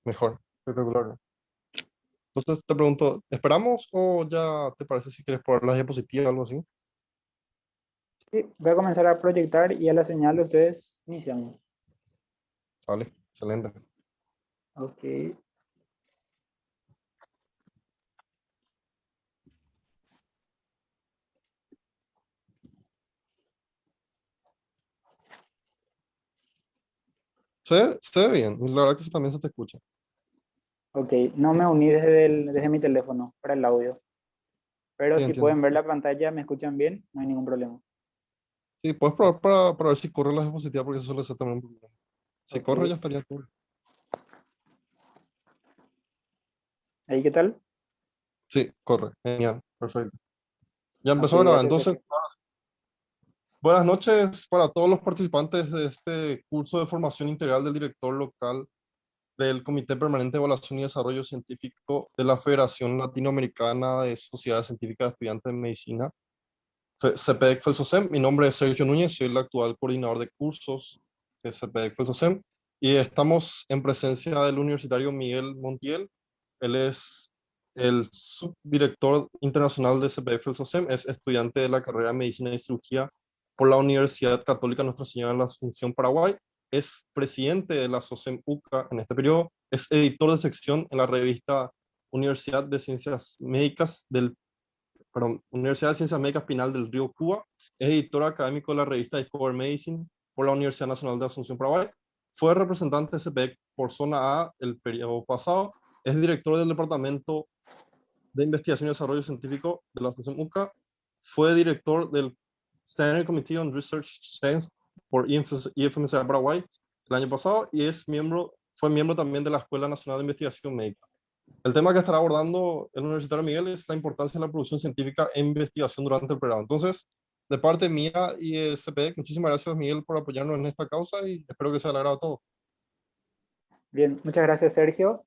Mejor, espectacular. Entonces te pregunto, ¿esperamos o ya te parece si quieres poner las diapositivas o algo así? Sí, voy a comenzar a proyectar y a la señal de ustedes iniciamos. Vale, excelente. Ok. Se ve bien, y la verdad que sí también se te escucha. Ok, no me uní desde mi teléfono para el audio, pero Sí, si entiendo. pueden ver la pantalla, me escuchan bien, no hay ningún problema. Sí, puedes probar para ver si corre las diapositivas porque eso suele ser también un problema. Si Ok, corre ya estaría cool. ¿ahí qué tal? Sí, corre. Genial, perfecto. Ya Ok, empezó a grabar. gracias, Entonces, Sergio. buenas noches para todos los participantes de este curso de formación integral del director local del Comité Permanente de Evaluación y Desarrollo Científico de la Federación Latinoamericana de Sociedades Científicas de Estudiantes de Medicina, CPEC-FELSOCEM. Mi nombre es Sergio Núñez, soy el actual coordinador de cursos de CPEC-FELSOCEM y estamos en presencia del universitario Miguel Montiel. Él es el subdirector internacional de CPEC-FELSOCEM, es estudiante de la carrera de Medicina y Cirugía por la Universidad Católica Nuestra Señora de la Asunción, Paraguay. Es presidente de la SOCEM UCA en este periodo, es editor de sección en la revista Universidad de Ciencias Médicas del Universidad de Ciencias Médicas Pinal del Río, Cuba. Es editor académico de la revista Discover Medicine por la Universidad Nacional de Asunción, Paraguay. Fue representante de CPEC por zona A el periodo pasado. Es director del Departamento de Investigación y Desarrollo Científico de la Asociación UCA. Fue director del Standing Committee on Research Science por IFMCA Paraguay el año pasado y fue miembro también de la Escuela Nacional de Investigación Médica. El tema que estará abordando el universitario Miguel es la importancia de la producción científica e investigación durante el programa. Entonces, de parte mía y el CPE, muchísimas gracias, Miguel, por apoyarnos en esta causa y espero que sea del agrado a todos. Bien, muchas gracias, Sergio.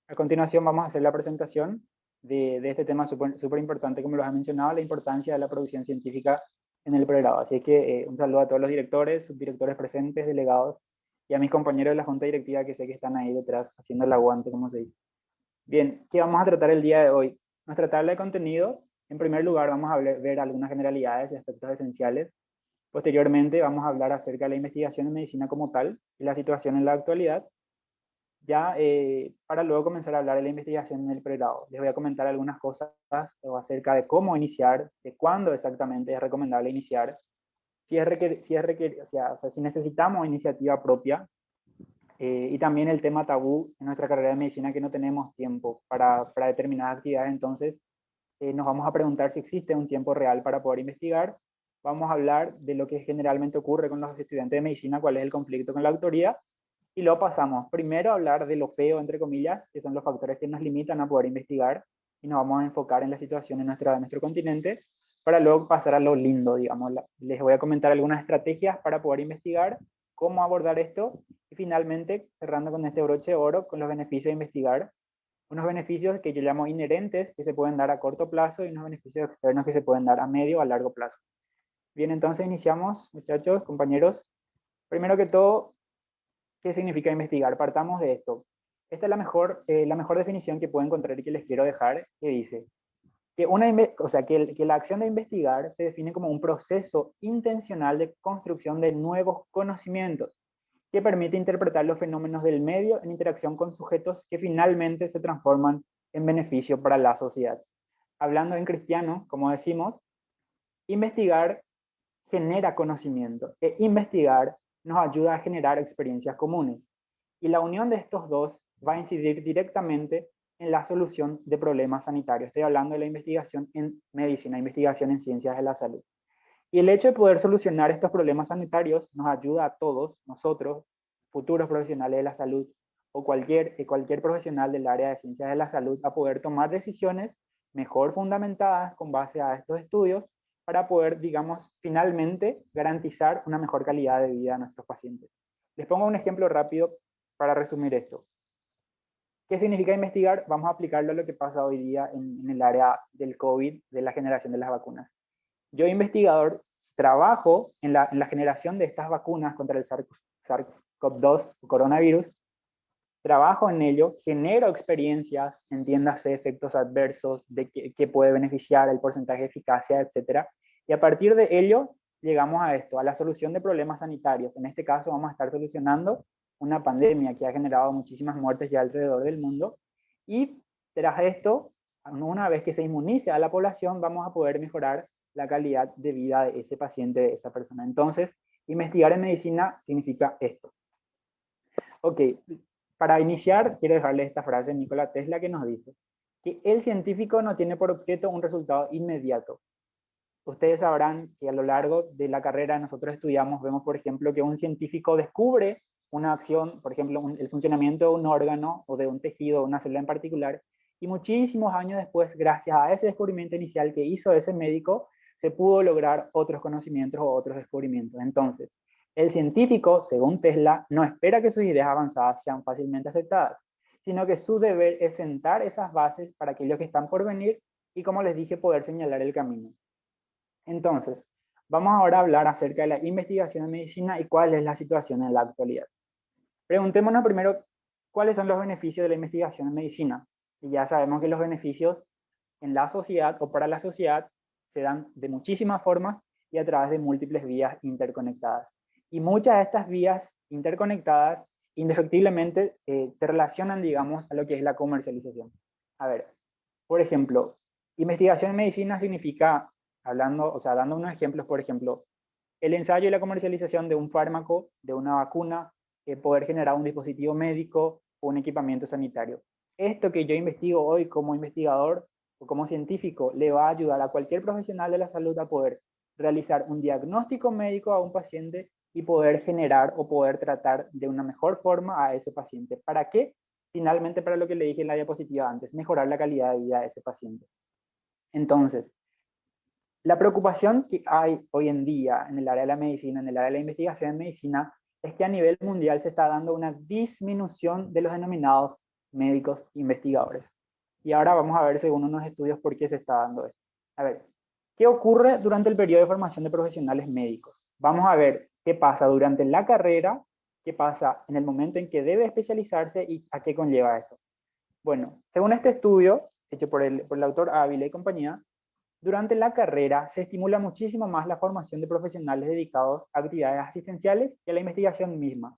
A continuación vamos a hacer la presentación de este tema súper importante, como lo has mencionado, la importancia de la producción científica en el pregrado. Así que un saludo a todos los directores, subdirectores presentes, delegados y a mis compañeros de la junta directiva que sé que están ahí detrás haciendo el aguante, como se dice. Bien, ¿qué vamos a tratar el día de hoy? Nuestra tabla de contenido, en primer lugar vamos a ver algunas generalidades y aspectos esenciales. Posteriormente vamos a hablar acerca de la investigación en medicina como tal y la situación en la actualidad, ya para luego comenzar a hablar de la investigación en el pregrado. Les voy a comentar algunas cosas acerca de cómo iniciar, de cuándo exactamente es recomendable iniciar, si necesitamos iniciativa propia, y también el tema tabú en nuestra carrera de medicina, que no tenemos tiempo para determinadas actividades. Entonces nos vamos a preguntar si existe un tiempo real para poder investigar. Vamos a hablar de lo que generalmente ocurre con los estudiantes de medicina, cuál es el conflicto con la autoría, y luego pasamos primero a hablar de lo feo, entre comillas, que son los factores que nos limitan a poder investigar, y nos vamos a enfocar en la situación en nuestro continente, para luego pasar a lo lindo, digamos. Les voy a comentar algunas estrategias para poder investigar, cómo abordar esto, y finalmente, cerrando con este broche de oro, con los beneficios de investigar, unos beneficios que yo llamo inherentes, que se pueden dar a corto plazo, y unos beneficios externos que se pueden dar a medio o a largo plazo. Bien, entonces iniciamos, muchachos, compañeros. Primero que todo, ¿qué significa investigar? Partamos de esto. Esta es la mejor definición que puedo encontrar y que les quiero dejar, que dice que, que la acción de investigar se define como un proceso intencional de construcción de nuevos conocimientos que permite interpretar los fenómenos del medio en interacción con sujetos que finalmente se transforman en beneficio para la sociedad. Hablando en cristiano, como decimos, investigar genera conocimiento e investigar nos ayuda a generar experiencias comunes. Y la unión de estos dos va a incidir directamente en la solución de problemas sanitarios. Estoy hablando de la investigación en medicina, investigación en ciencias de la salud. Y el hecho de poder solucionar estos problemas sanitarios nos ayuda a todos, nosotros, futuros profesionales de la salud, o cualquier profesional del área de ciencias de la salud, a poder tomar decisiones mejor fundamentadas con base a estos estudios para poder, digamos, finalmente garantizar una mejor calidad de vida a nuestros pacientes. Les pongo un ejemplo rápido para resumir esto. ¿Qué significa investigar? Vamos a aplicarlo a lo que pasa hoy día en el área del COVID, de la generación de las vacunas. Yo, investigador, trabajo en la generación de estas vacunas contra el SARS-CoV-2 o coronavirus, trabajo en ello, genero experiencias, entiéndase efectos adversos, de qué puede beneficiar, el porcentaje de eficacia, etcétera, y a partir de ello llegamos a esto, a la solución de problemas sanitarios. En este caso vamos a estar solucionando una pandemia que ha generado muchísimas muertes ya alrededor del mundo, y tras esto, una vez que se inmunice a la población, vamos a poder mejorar la calidad de vida de ese paciente, de esa persona. Entonces, investigar en medicina significa esto. Ok, para iniciar, quiero dejarle esta frase de Nikola Tesla que nos dice que el científico no tiene por objeto un resultado inmediato. Ustedes sabrán que a lo largo de la carrera nosotros estudiamos, vemos por ejemplo que un científico descubre una acción, por ejemplo el funcionamiento de un órgano o de un tejido, una célula en particular, y muchísimos años después, gracias a ese descubrimiento inicial que hizo ese médico, se pudo lograr otros conocimientos o otros descubrimientos. Entonces, el científico, según Tesla, no espera que sus ideas avanzadas sean fácilmente aceptadas, sino que su deber es sentar esas bases para aquellos que están por venir y, como les dije, poder señalar el camino. Entonces, vamos ahora a hablar acerca de la investigación en medicina y cuál es la situación en la actualidad. Preguntémonos primero cuáles son los beneficios de la investigación en medicina. Y ya sabemos que los beneficios en la sociedad o para la sociedad se dan de muchísimas formas y a través de múltiples vías interconectadas. Y muchas de estas vías interconectadas indefectiblemente se relacionan, digamos, a lo que es la comercialización. A ver, por ejemplo, investigación en medicina significa, hablando, o sea, dando unos ejemplos, por ejemplo, el ensayo y la comercialización de un fármaco, de una vacuna, poder generar un dispositivo médico o un equipamiento sanitario. Esto que yo investigo hoy como investigador o como científico le va a ayudar a cualquier profesional de la salud a poder realizar un diagnóstico médico a un paciente y poder generar o poder tratar de una mejor forma a ese paciente. ¿Para qué? Finalmente, para lo que le dije en la diapositiva antes, mejorar la calidad de vida de ese paciente. Entonces, la preocupación que hay hoy en día en el área de la medicina, en el área de la investigación en medicina, es que a nivel mundial se está dando una disminución de los denominados médicos investigadores. Y ahora vamos a ver, según unos estudios, por qué se está dando esto. A ver, ¿qué ocurre durante el periodo de formación de profesionales médicos? Vamos a ver qué pasa durante la carrera, qué pasa en el momento en que debe especializarse y a qué conlleva esto. Bueno, según este estudio, hecho por el autor Ávila y compañía, durante la carrera se estimula muchísimo más la formación de profesionales dedicados a actividades asistenciales que a la investigación misma.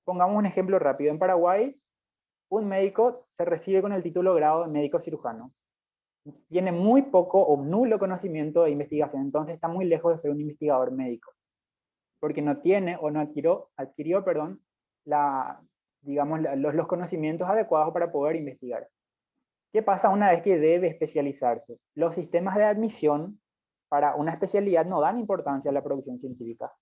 Pongamos un ejemplo rápido. En Paraguay, un médico se recibe con el título grado de médico cirujano. Tiene muy poco o nulo conocimiento de investigación, entonces está muy lejos de ser un investigador médico, porque no tiene o no adquirió digamos, los conocimientos adecuados para poder investigar. ¿Qué pasa una vez que debe especializarse? Los sistemas de admisión para una especialidad no dan importancia a la producción científica.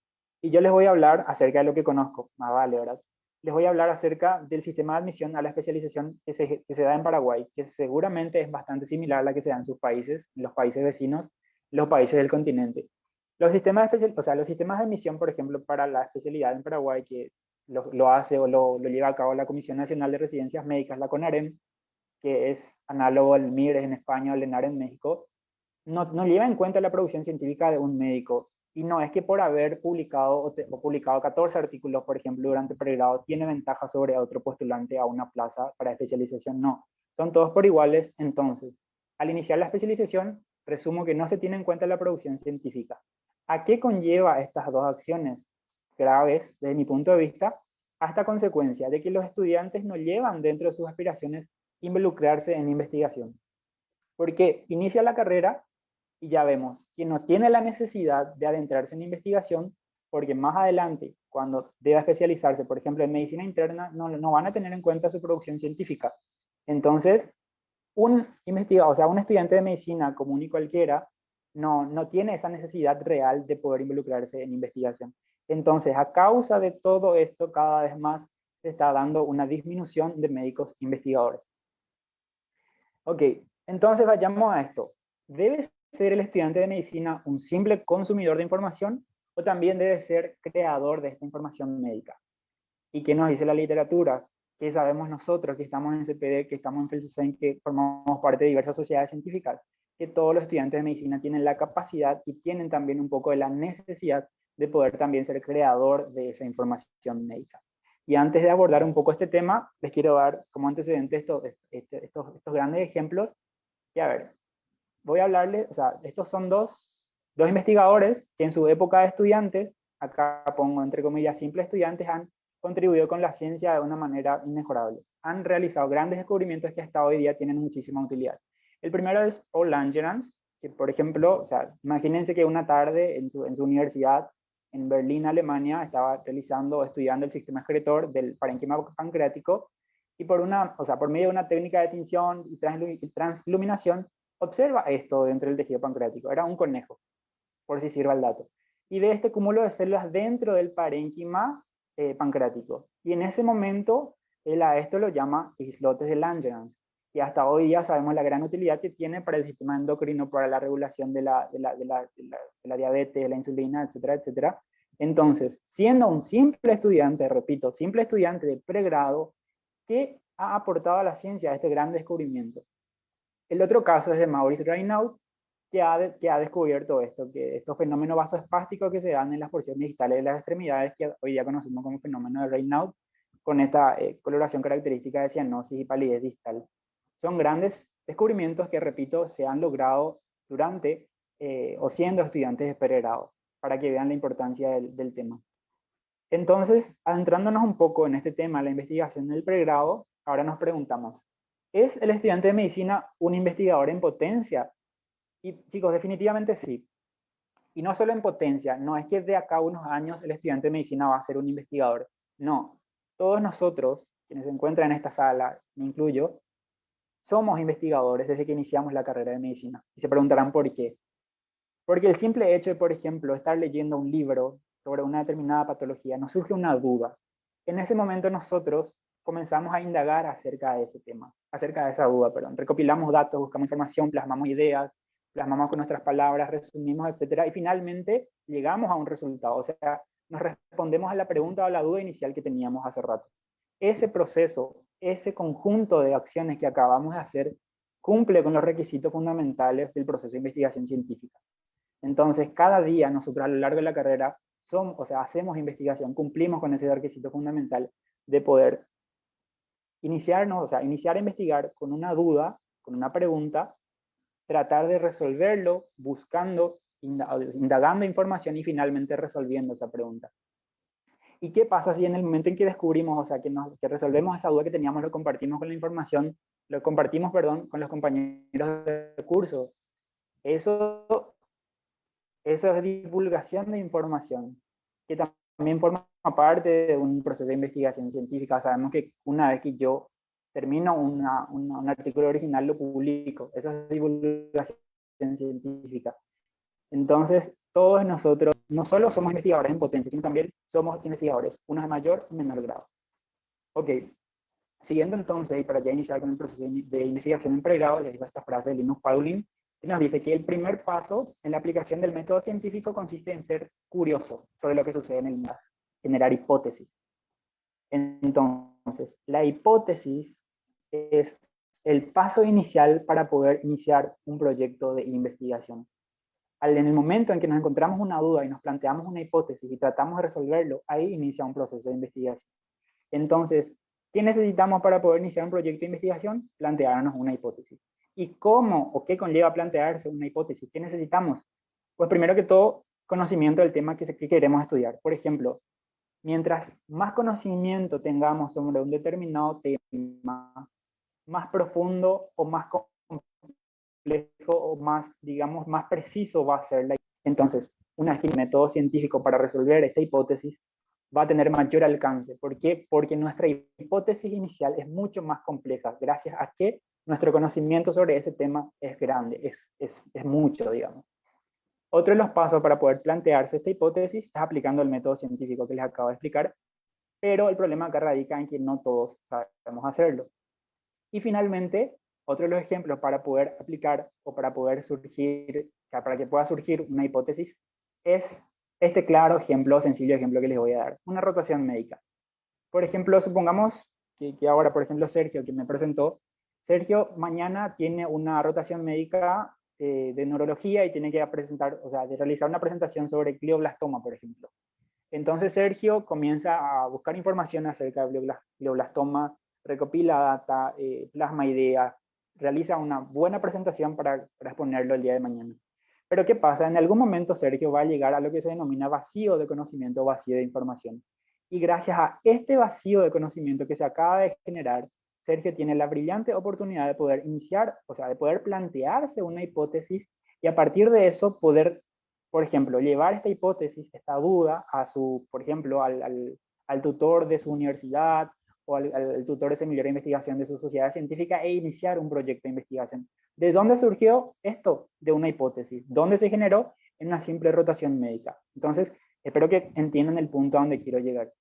Y yo les voy a hablar acerca de lo que conozco, más vale, ¿verdad? Les voy a hablar acerca del sistema de admisión a la especialización que se da en Paraguay, que seguramente es bastante similar a la que se da en sus países, en los países vecinos, los países del continente. Los sistemas de admisión, por ejemplo, para la especialidad en Paraguay, que lo hace o lo lleva a cabo la Comisión Nacional de Residencias Médicas, la CONAREM, que es análogo al MIRES en España o al ENAR en México, no lleva en cuenta la producción científica de un médico. Y no es que por haber publicado o publicado 14 artículos, por ejemplo, durante el pregrado, tiene ventaja sobre otro postulante a una plaza para especialización. No, son todos por iguales. Entonces, al iniciar la especialización, resumo que no se tiene en cuenta la producción científica. ¿A qué conlleva estas dos acciones graves, desde mi punto de vista? A esta consecuencia de que los estudiantes no llevan dentro de sus aspiraciones involucrarse en investigación. Porque inicia la carrera y ya vemos que no tiene la necesidad de adentrarse en investigación, porque más adelante, cuando deba especializarse, por ejemplo, en medicina interna, no van a tener en cuenta su producción científica. Entonces, un investigador, o sea, un estudiante de medicina común y cualquiera, no tiene esa necesidad real de poder involucrarse en investigación. Entonces, a causa de todo esto, cada vez más se está dando una disminución de médicos investigadores. Ok, entonces vayamos a esto. ¿Debe ser el estudiante de medicina un simple consumidor de información o también debe ser creador de esta información médica? ¿Y qué nos dice la literatura? ¿Qué sabemos nosotros que estamos en CPD, que estamos en FELSUCEN, que formamos parte de diversas sociedades científicas? Que todos los estudiantes de medicina tienen la capacidad y tienen también un poco de la necesidad de poder también ser creador de esa información médica. Y antes de abordar un poco este tema, les quiero dar como antecedente estos grandes ejemplos. Y a ver, voy a hablarles, o sea, estos son dos investigadores que en su época de estudiantes, acá pongo entre comillas simples estudiantes, han contribuido con la ciencia de una manera inmejorable. Han realizado grandes descubrimientos que hasta hoy día tienen muchísima utilidad. El primero es Paul Langerhans, que por ejemplo, o sea, imagínense que una tarde en su universidad en Berlín, Alemania, estaba realizando o estudiando el sistema excretor del parénquima pancreático y por medio de una técnica de tinción y transluminación observa esto dentro del tejido pancreático. Era un conejo, por si sirva el dato. Y de este cúmulo de células dentro del parénquima pancreático. Y en ese momento, él a esto lo llama islotes de Langerhans. Y hasta hoy ya sabemos la gran utilidad que tiene para el sistema endocrino, para la regulación de la diabetes, de la insulina, etcétera, etcétera. Entonces, siendo un simple estudiante, repito, simple estudiante de pregrado, ¿qué ha aportado a la ciencia este gran descubrimiento? El otro caso es de Maurice Raynaud, que ha descubierto esto, que estos fenómenos vasoespásticos que se dan en las porciones distales de las extremidades, que hoy día conocemos como fenómeno de Raynaud, con esta coloración característica de cianosis y palidez distal. Son grandes descubrimientos que, repito, se han logrado durante o siendo estudiantes de pregrado, para que vean la importancia del tema. Entonces, adentrándonos un poco en este tema, la investigación del pregrado, ahora nos preguntamos, ¿es el estudiante de medicina un investigador en potencia? Y chicos, definitivamente sí. Y no solo en potencia, no es que de acá a unos años el estudiante de medicina va a ser un investigador. No, todos nosotros, quienes se encuentran en esta sala, me incluyo, somos investigadores desde que iniciamos la carrera de medicina. Y se preguntarán por qué. Porque el simple hecho de, por ejemplo, estar leyendo un libro sobre una determinada patología, nos surge una duda. En ese momento nosotros comenzamos a indagar acerca de ese tema, acerca de esa duda, perdón. Recopilamos datos, buscamos información, plasmamos ideas, plasmamos con nuestras palabras, resumimos, etcétera, y finalmente llegamos a un resultado. O sea, nos respondemos a la pregunta o a la duda inicial que teníamos hace rato. Ese proceso, ese conjunto de acciones que acabamos de hacer, cumple con los requisitos fundamentales del proceso de investigación científica. Entonces, cada día nosotros a lo largo de la carrera hacemos investigación, cumplimos con ese requisito fundamental de poder iniciar a investigar con una duda, con una pregunta, tratar de resolverlo buscando, indagando información y finalmente resolviendo esa pregunta. ¿Y qué pasa si en el momento en que descubrimos, que resolvemos esa duda que teníamos, lo compartimos con la información, lo compartimos, perdón, con los compañeros de curso? Eso es divulgación de información, que también forma parte de un proceso de investigación científica. Sabemos que una vez que yo termino un artículo original, lo publico. Eso es divulgación científica. Entonces, todos nosotros no solo somos investigadores en potencia, sino también somos investigadores, unos de mayor y menor grado. Ok, siguiendo entonces, y para ya iniciar con el proceso de investigación en pregrado, les digo esta frase de Linus Pauling, que nos dice que el primer paso en la aplicación del método científico consiste en ser curioso sobre lo que sucede en el mundo, generar hipótesis. Entonces, la hipótesis es el paso inicial para poder iniciar un proyecto de investigación. En el momento en que nos encontramos una duda y nos planteamos una hipótesis y tratamos de resolverlo, ahí inicia un proceso de investigación. Entonces, ¿qué necesitamos para poder iniciar un proyecto de investigación? Plantearnos una hipótesis. ¿Y cómo o qué conlleva plantearse una hipótesis? ¿Qué necesitamos? Pues primero que todo, conocimiento del tema que queremos estudiar. Por ejemplo, mientras más conocimiento tengamos sobre un determinado tema, más profundo o más complejo o más, digamos, más preciso va a ser la hipótesis. Entonces, una vez que el método científico para resolver esta hipótesis va a tener mayor alcance. ¿Por qué? Porque nuestra hipótesis inicial es mucho más compleja, gracias a que nuestro conocimiento sobre ese tema es grande, es mucho, digamos. Otro de los pasos para poder plantearse esta hipótesis es aplicando el método científico que les acabo de explicar, pero el problema acá radica en que no todos sabemos hacerlo. Y finalmente, otro de los ejemplos para poder aplicar o para que pueda surgir una hipótesis es este claro ejemplo, sencillo ejemplo que les voy a dar, una rotación médica. Por ejemplo, supongamos que ahora, por ejemplo, Sergio, que me presentó, Sergio mañana tiene una rotación médica de neurología y tiene que de realizar una presentación sobre glioblastoma, por ejemplo. Entonces Sergio comienza a buscar información acerca del glioblastoma, recopila data, plasma ideas, realiza una buena presentación para exponerlo el día de mañana. Pero ¿qué pasa? En algún momento Sergio va a llegar a lo que se denomina vacío de conocimiento, vacío de información. Y gracias a este vacío de conocimiento que se acaba de generar, Sergio tiene la brillante oportunidad de poder iniciar, o sea, de poder plantearse una hipótesis y a partir de eso poder, por ejemplo, llevar esta hipótesis, esta duda, a su, por ejemplo, al tutor de su universidad o al tutor de semillero de investigación de su sociedad científica e iniciar un proyecto de investigación. ¿De dónde surgió esto? De una hipótesis. ¿Dónde se generó? En una simple rotación médica. Entonces, espero que entiendan el punto a donde quiero llegar.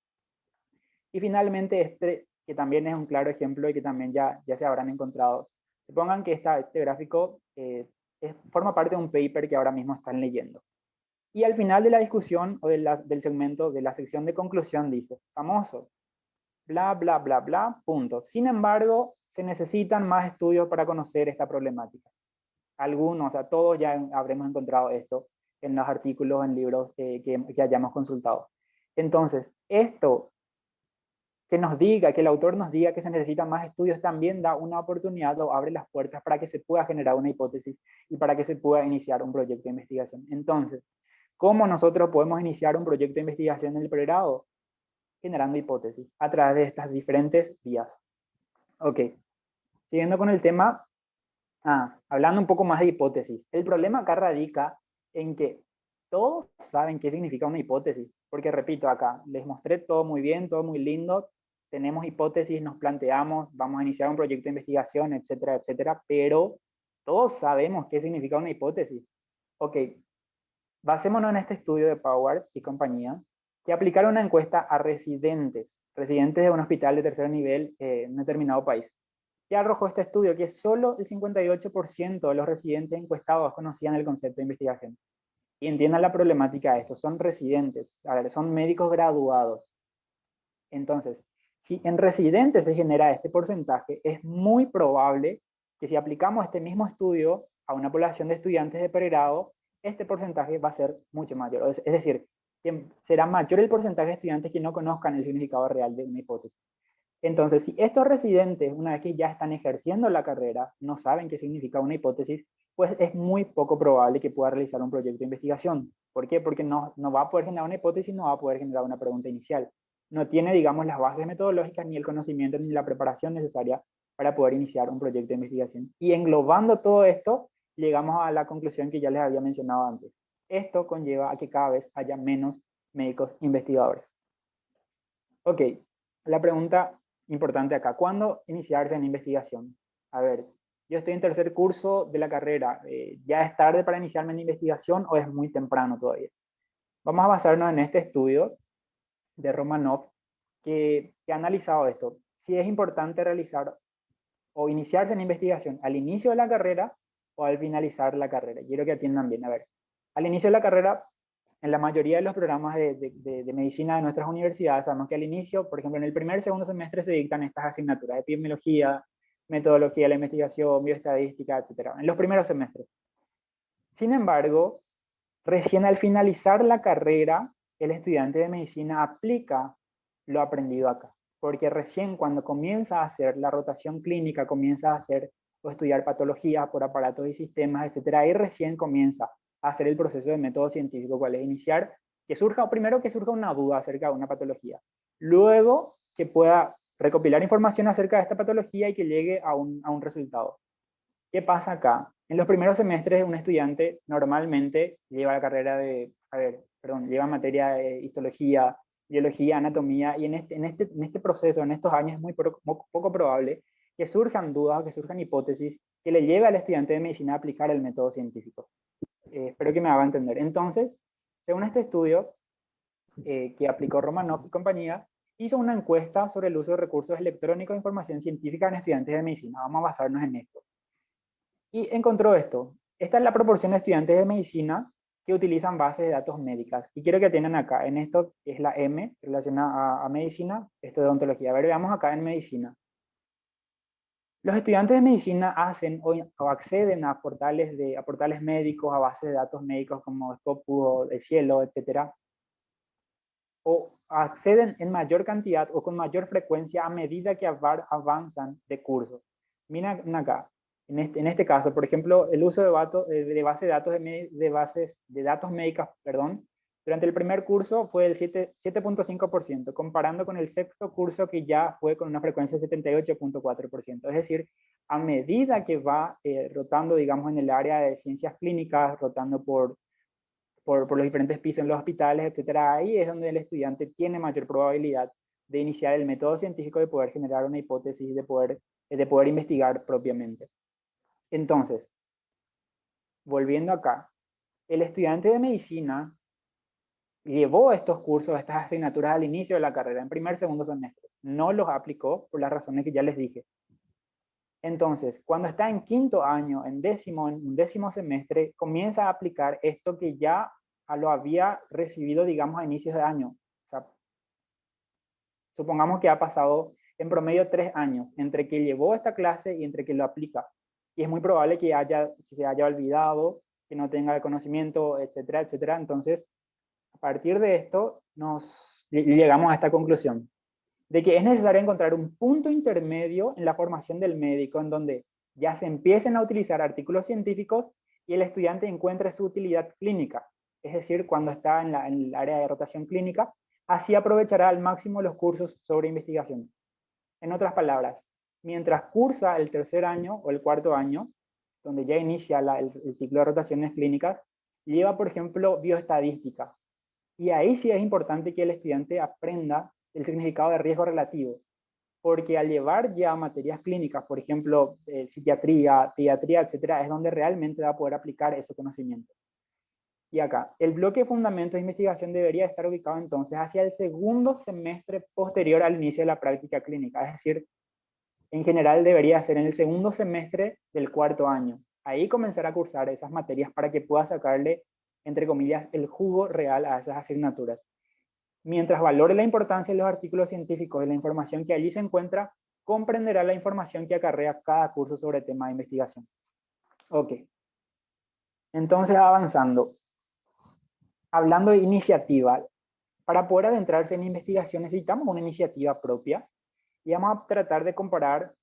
Y finalmente, este, que también es un claro ejemplo y que también ya se habrán encontrado. Supongan que este gráfico forma parte de un paper que ahora mismo están leyendo. Y al final de la discusión o del segmento, de la sección de conclusión, dice, famoso, bla, bla, bla, bla, punto. Sin embargo, se necesitan más estudios para conocer esta problemática. Algunos, o sea, todos ya habremos encontrado esto en los artículos, en libros que hayamos consultado. Entonces, esto que nos diga, que el autor nos diga que se necesitan más estudios, también da una oportunidad o abre las puertas para que se pueda generar una hipótesis y para que se pueda iniciar un proyecto de investigación. Entonces, ¿cómo nosotros podemos iniciar un proyecto de investigación en el pregrado? Generando hipótesis a través de estas diferentes vías. Ok, siguiendo con el tema, hablando un poco más de hipótesis. El problema acá radica en que todos saben qué significa una hipótesis, porque repito acá, les mostré todo muy bien, todo muy lindo, tenemos hipótesis, nos planteamos, vamos a iniciar un proyecto de investigación, etcétera, etcétera, pero todos sabemos qué significa una hipótesis. Ok, basémonos en este estudio de Power y compañía, que aplicaron una encuesta a residentes de un hospital de tercer nivel en un determinado país. ¿Qué arrojó este estudio? Que solo el 58% de los residentes encuestados conocían el concepto de investigación. Y entiendan la problemática de esto, son residentes, a ver, son médicos graduados. Entonces, si en residentes se genera este porcentaje, es muy probable que si aplicamos este mismo estudio a una población de estudiantes de pregrado, este porcentaje va a ser mucho mayor. Es decir, que será mayor el porcentaje de estudiantes que no conozcan el significado real de una hipótesis. Entonces, si estos residentes, una vez que ya están ejerciendo la carrera, no saben qué significa una hipótesis, pues es muy poco probable que pueda realizar un proyecto de investigación. ¿Por qué? Porque no va a poder generar una hipótesis, no va a poder generar una pregunta inicial. No tiene, digamos, las bases metodológicas, ni el conocimiento, ni la preparación necesaria para poder iniciar un proyecto de investigación. Y englobando todo esto, llegamos a la conclusión que ya les había mencionado antes. Esto conlleva a que cada vez haya menos médicos investigadores. Ok, la pregunta importante acá, ¿cuándo iniciarse en investigación? A ver, yo estoy en tercer curso de la carrera, ¿ya es tarde para iniciarme en investigación o es muy temprano todavía? Vamos a basarnos en este estudio de Romanov que ha analizado esto. Si es importante realizar o iniciarse en investigación al inicio de la carrera o al finalizar la carrera. Quiero que atiendan bien. A ver, al inicio de la carrera, en la mayoría de los programas de medicina de nuestras universidades, sabemos que al inicio, por ejemplo, en el primer y segundo semestre se dictan estas asignaturas, epidemiología, metodología de la investigación, bioestadística, etcétera, en los primeros semestres. Sin embargo, recién al finalizar la carrera, el estudiante de medicina aplica lo aprendido acá, porque recién cuando comienza a hacer la rotación clínica, comienza a hacer o estudiar patología por aparatos y sistemas, etcétera, ahí recién comienza a hacer el proceso de método científico, cuál es iniciar, que surja, primero que surja una duda acerca de una patología, luego que pueda recopilar información acerca de esta patología y que llegue a un resultado. ¿Qué pasa acá? En los primeros semestres un estudiante normalmente lleva la carrera lleva materia de histología, biología, anatomía, y en este proceso, en estos años, es muy poco probable que surjan dudas, que surjan hipótesis que le lleve al estudiante de medicina a aplicar el método científico. Espero que me haga entender. Entonces, según este estudio que aplicó Romanov y compañía, hizo una encuesta sobre el uso de recursos electrónicos de información científica en estudiantes de medicina. Vamos a basarnos en esto. Y encontró esto. Esta es la proporción de estudiantes de medicina que utilizan bases de datos médicas. Y quiero que atiendan acá, en esto es la M relacionada a medicina, esto de odontología. A ver, veamos acá en medicina. Los estudiantes de medicina hacen o acceden a portales médicos, a bases de datos médicos como Scopus, El Cielo, etc. o acceden en mayor cantidad o con mayor frecuencia a medida que avanzan de curso. Miren acá, en este caso, por ejemplo, el uso de base de datos de bases de datos médicas, perdón, durante el primer curso fue del 7.5%, comparando con el sexto curso que ya fue con una frecuencia de 78.4%. Es decir, a medida que va rotando, digamos, en el área de ciencias clínicas, rotando por los diferentes pisos en los hospitales, etcétera, ahí es donde el estudiante tiene mayor probabilidad de iniciar el método científico, de poder generar una hipótesis, de poder investigar propiamente. Entonces, volviendo acá, el estudiante de medicina llevó estos cursos, estas asignaturas al inicio de la carrera, en primer, segundo semestre. No los aplicó por las razones que ya les dije. Entonces, cuando está en quinto año, en un décimo semestre, comienza a aplicar esto que ya lo había recibido, digamos, a inicios de año. O sea, supongamos que ha pasado en promedio 3 años entre que llevó esta clase y entre que lo aplica. Y es muy probable que se haya olvidado, que no tenga el conocimiento, etcétera, etcétera. Entonces, a partir de esto, llegamos a esta conclusión de que es necesario encontrar un punto intermedio en la formación del médico en donde ya se empiecen a utilizar artículos científicos y el estudiante encuentre su utilidad clínica, es decir, cuando está en el área de rotación clínica, así aprovechará al máximo los cursos sobre investigación. En otras palabras, mientras cursa el tercer año o el cuarto año, donde ya inicia el ciclo de rotaciones clínicas, lleva, por ejemplo, bioestadística. Y ahí sí es importante que el estudiante aprenda el significado de riesgo relativo, porque al llevar ya materias clínicas, por ejemplo, psiquiatría, pediatría, etcétera, es donde realmente va a poder aplicar ese conocimiento. Y acá, el bloque de fundamentos de investigación debería estar ubicado entonces hacia el segundo semestre posterior al inicio de la práctica clínica, es decir, en general debería ser en el segundo semestre del cuarto año. Ahí comenzar a cursar esas materias para que pueda sacarle, entre comillas, el jugo real a esas asignaturas. Mientras valore la importancia de los artículos científicos y la información que allí se encuentra, comprenderá la información que acarrea cada curso sobre el tema de investigación. Ok. Entonces, avanzando. Hablando de iniciativa, para poder adentrarse en investigación necesitamos una iniciativa propia y vamos a tratar de comparar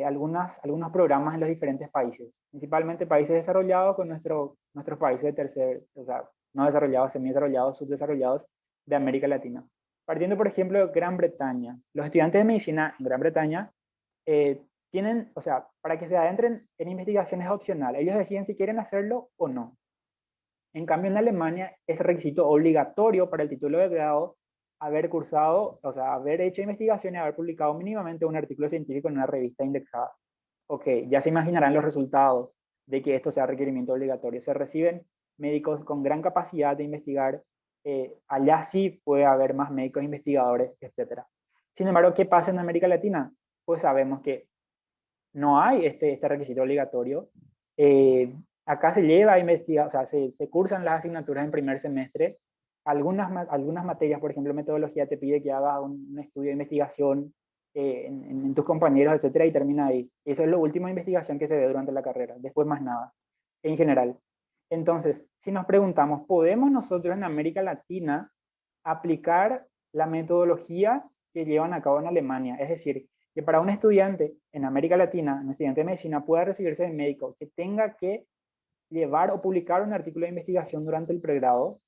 algunos programas en los diferentes países, principalmente países desarrollados con nuestros países de tercer, o sea, no desarrollados, semidesarrollados, subdesarrollados de América Latina. Partiendo, por ejemplo, de Gran Bretaña. Los estudiantes de medicina en Gran Bretaña tienen, o sea, para que se adentren en investigación es opcional. Ellos deciden si quieren hacerlo o no. En cambio, en Alemania es requisito obligatorio para el título de grado haber cursado, o sea, haber hecho investigación y haber publicado mínimamente un artículo científico en una revista indexada. Ok, ya se imaginarán los resultados de que esto sea requerimiento obligatorio. Se reciben médicos con gran capacidad de investigar, allá sí puede haber más médicos investigadores, etc. Sin embargo, ¿qué pasa en América Latina? Pues sabemos que no hay este requisito obligatorio. Acá se lleva a investigar, o sea, se cursan las asignaturas en primer semestre. Algunas materias, por ejemplo, metodología, te pide que hagas un estudio de investigación en tus compañeros, etcétera, y termina ahí. Eso es lo último de investigación que se ve durante la carrera, después más nada, en general. Entonces, si nos preguntamos, ¿podemos nosotros en América Latina aplicar la metodología que llevan a cabo en Alemania? Es decir, que para un estudiante en América Latina, un estudiante de medicina, pueda recibirse de médico, que tenga que llevar o publicar un artículo de investigación durante el pregrado,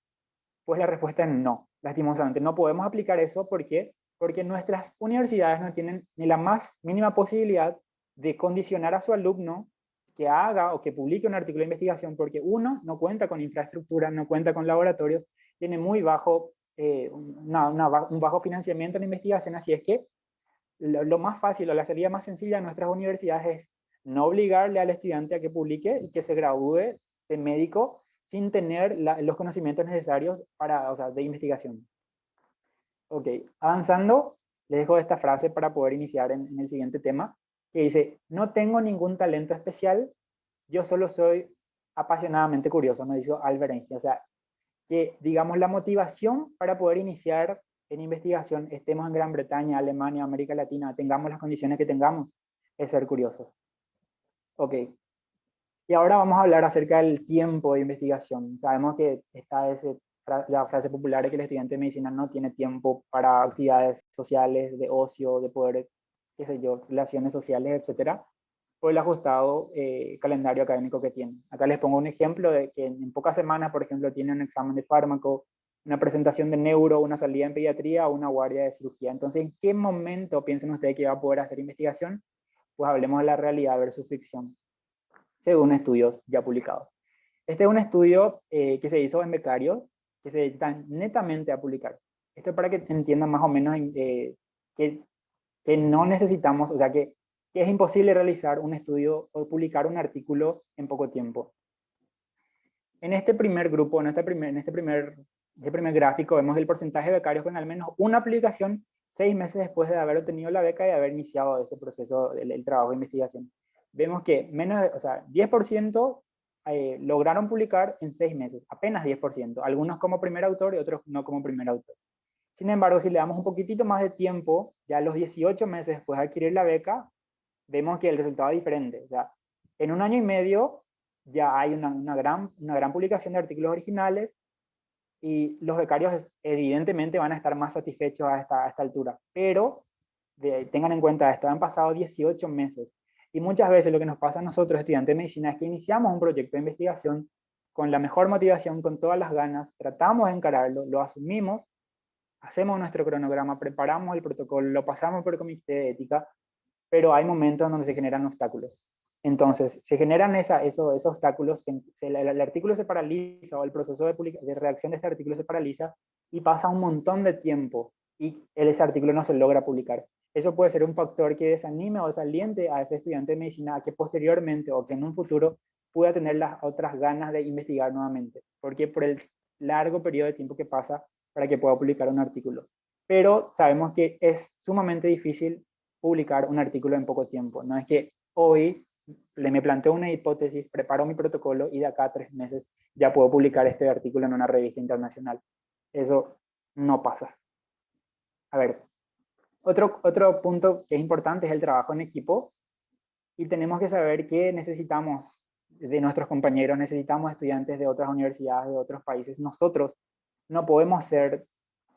pues la respuesta es no. Lastimosamente, no podemos aplicar eso. ¿Por qué? Porque nuestras universidades no tienen ni la más mínima posibilidad de condicionar a su alumno que haga o que publique un artículo de investigación, porque uno, no cuenta con infraestructura, no cuenta con laboratorios, tiene muy bajo, un bajo financiamiento en la investigación, así es que lo más fácil o la salida más sencilla de nuestras universidades es no obligarle al estudiante a que publique y que se gradúe de médico sin tener los conocimientos necesarios para, o sea, de investigación. Ok, avanzando, les dejo esta frase para poder iniciar en el siguiente tema, que dice, no tengo ningún talento especial, yo solo soy apasionadamente curioso, nos dijo Albert Einstein. O sea, que digamos la motivación para poder iniciar en investigación, estemos en Gran Bretaña, Alemania, América Latina, tengamos las condiciones que tengamos, es ser curiosos. Ok. Y ahora vamos a hablar acerca del tiempo de investigación. Sabemos que está ese la frase popular es que el estudiante de medicina no tiene tiempo para actividades sociales, de ocio, de poder, qué sé yo, relaciones sociales, etcétera, por el ajustado calendario académico que tiene. Acá les pongo un ejemplo de que en pocas semanas, por ejemplo, tiene un examen de fármaco, una presentación de neuro, una salida en pediatría o una guardia de cirugía. Entonces, ¿en qué momento piensan ustedes que va a poder hacer investigación? Pues hablemos de la realidad versus ficción, según estudios ya publicados. Este es un estudio que se hizo en becarios, que se dedican netamente a publicar. Esto es para que entiendan más o menos que, que no necesitamos, o sea, que es imposible realizar un estudio o publicar un artículo en poco tiempo. En este primer grupo, en este primer gráfico, vemos el porcentaje de becarios con al menos una aplicación 6 meses después de haber obtenido la beca y de haber iniciado ese proceso del trabajo de investigación. Vemos que menos, o sea, 10% lograron publicar en 6 meses, apenas 10%, algunos como primer autor y otros no como primer autor. Sin embargo, si le damos un poquitito más de tiempo, ya a los 18 meses después de adquirir la beca, vemos que el resultado es diferente. O sea, en 1 año y medio ya hay una gran publicación de artículos originales y los becarios evidentemente van a estar más satisfechos a esta altura. Pero tengan en cuenta esto, han pasado 18 meses. Y muchas veces lo que nos pasa a nosotros, estudiantes de medicina, es que iniciamos un proyecto de investigación con la mejor motivación, con todas las ganas, tratamos de encararlo, lo asumimos, hacemos nuestro cronograma, preparamos el protocolo, lo pasamos por el comité de ética, pero hay momentos donde se generan obstáculos. Entonces, se generan esos obstáculos, el artículo se paraliza o el proceso de redacción de este artículo se paraliza y pasa un montón de tiempo y ese artículo no se logra publicar. Eso puede ser un factor que desanime o desaliente a ese estudiante de medicina a que posteriormente o que en un futuro pueda tener las otras ganas de investigar nuevamente, porque por el largo periodo de tiempo que pasa para que pueda publicar un artículo. Pero sabemos que es sumamente difícil publicar un artículo en poco tiempo. No es que hoy me planteo una hipótesis, preparo mi protocolo y de acá a 3 meses ya puedo publicar este artículo en una revista internacional. Eso no pasa. A ver, otro punto que es importante es el trabajo en equipo y tenemos que saber que necesitamos de nuestros compañeros, necesitamos estudiantes de otras universidades, de otros países. Nosotros no podemos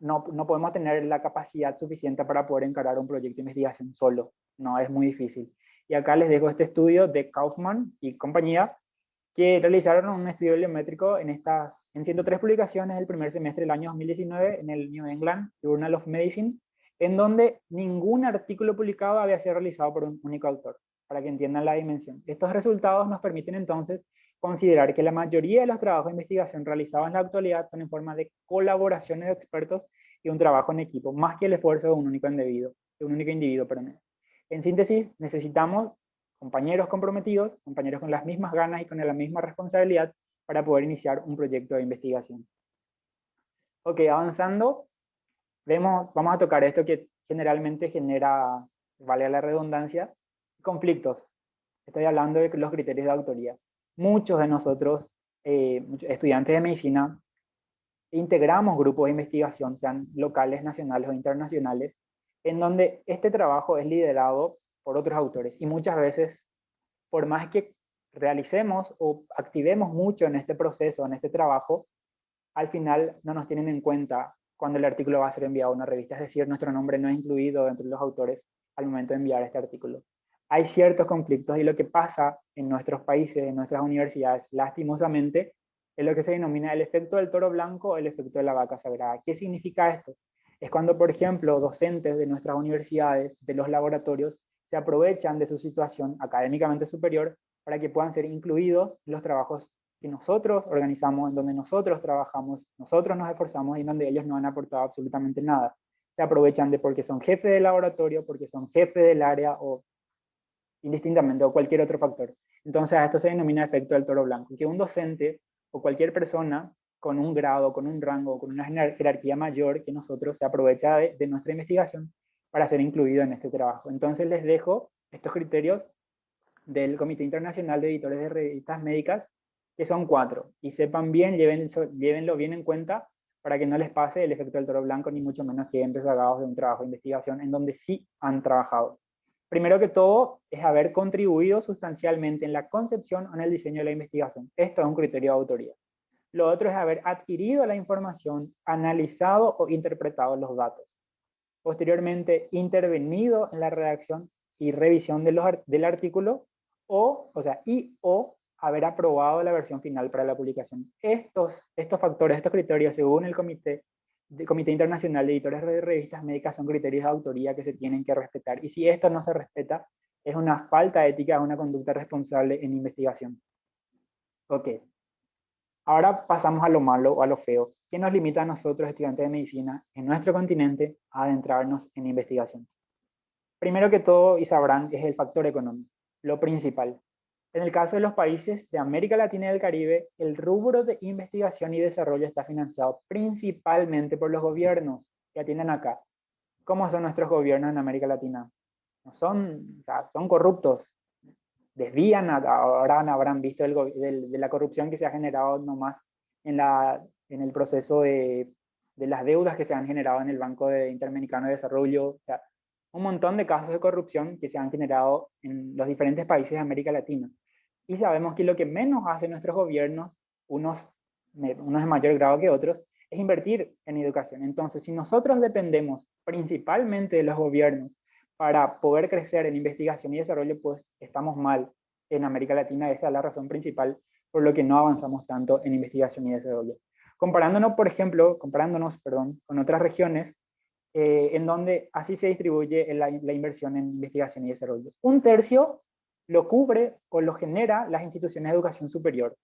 no podemos tener la capacidad suficiente para poder encarar un proyecto de investigación solo. No, es muy difícil. Y acá les dejo este estudio de Kaufman y compañía, que realizaron un estudio bibliométrico en 103 publicaciones el primer semestre del año 2019 en el New England Journal of Medicine, en donde ningún artículo publicado había sido realizado por un único autor, para que entiendan la dimensión. Estos resultados nos permiten entonces considerar que la mayoría de los trabajos de investigación realizados en la actualidad son en forma de colaboraciones de expertos y un trabajo en equipo, más que el esfuerzo de un único individuo. En síntesis, necesitamos compañeros comprometidos, compañeros con las mismas ganas y con la misma responsabilidad para poder iniciar un proyecto de investigación. Ok, avanzando, vamos a tocar esto que generalmente genera, vale la redundancia, conflictos. Estoy hablando de los criterios de autoría. Muchos de nosotros, estudiantes de medicina, integramos grupos de investigación, sean locales, nacionales o internacionales, en donde este trabajo es liderado por otros autores. Y muchas veces, por más que realicemos o activemos mucho en este proceso, en este trabajo, al final no nos tienen en cuenta cuando el artículo va a ser enviado a una revista. Es decir, nuestro nombre no es incluido dentro de los autores al momento de enviar este artículo. Hay ciertos conflictos y lo que pasa en nuestros países, en nuestras universidades, lastimosamente, es lo que se denomina el efecto del toro blanco o el efecto de la vaca sagrada. ¿Qué significa esto? Es cuando, por ejemplo, docentes de nuestras universidades, de los laboratorios, se aprovechan de su situación académicamente superior para que puedan ser incluidos en los trabajos que nosotros organizamos, en donde nosotros trabajamos, nosotros nos esforzamos y en donde ellos no han aportado absolutamente nada. Se aprovechan de porque son jefes de laboratorio, porque son jefes del área o indistintamente, o cualquier otro factor. Entonces, a esto se denomina efecto del toro blanco, que un docente o cualquier persona con un grado, con un rango, con una jerarquía mayor que nosotros se aprovecha de nuestra investigación para ser incluido en este trabajo. Entonces, les dejo estos criterios del Comité Internacional de Editores de Revistas Médicas, que son 4, y sepan bien, llévenlo bien en cuenta para que no les pase el efecto del toro blanco, ni mucho menos queden rezagados de un trabajo de investigación en donde sí han trabajado. Primero que todo, es haber contribuido sustancialmente en la concepción o en el diseño de la investigación. Esto es un criterio de autoría. Lo otro es haber adquirido la información, analizado o interpretado los datos. Posteriormente, intervenido en la redacción y revisión del artículo, o haber aprobado la versión final para la publicación. Estos factores, estos criterios, según el Comité Internacional de Editores de Revistas Médicas, son criterios de autoría que se tienen que respetar. Y si esto no se respeta, es una falta ética, es una conducta responsable en investigación. Ok. Ahora pasamos a lo malo o a lo feo. ¿Qué nos limita a nosotros, estudiantes de medicina, en nuestro continente, a adentrarnos en investigación? Primero que todo, y sabrán, es el factor económico, lo principal. En el caso de los países de América Latina y del Caribe, el rubro de investigación y desarrollo está financiado principalmente por los gobiernos que atienden acá. ¿Cómo son nuestros gobiernos en América Latina? No son, o sea, son corruptos, desvían, ahora habrán visto de la corrupción que se ha generado nomás en el proceso de las deudas que se han generado en el Banco Interamericano de Desarrollo, o sea, un montón de casos de corrupción que se han generado en los diferentes países de América Latina. Y sabemos que lo que menos hacen nuestros gobiernos, unos de mayor grado que otros, es invertir en educación. Entonces, si nosotros dependemos principalmente de los gobiernos para poder crecer en investigación y desarrollo, pues estamos mal en América Latina. Esa es la razón principal por lo que no avanzamos tanto en investigación y desarrollo. Comparándonos, con otras regiones, en donde así se distribuye la inversión en investigación y desarrollo. Un tercio lo cubre o lo genera las instituciones de educación superior.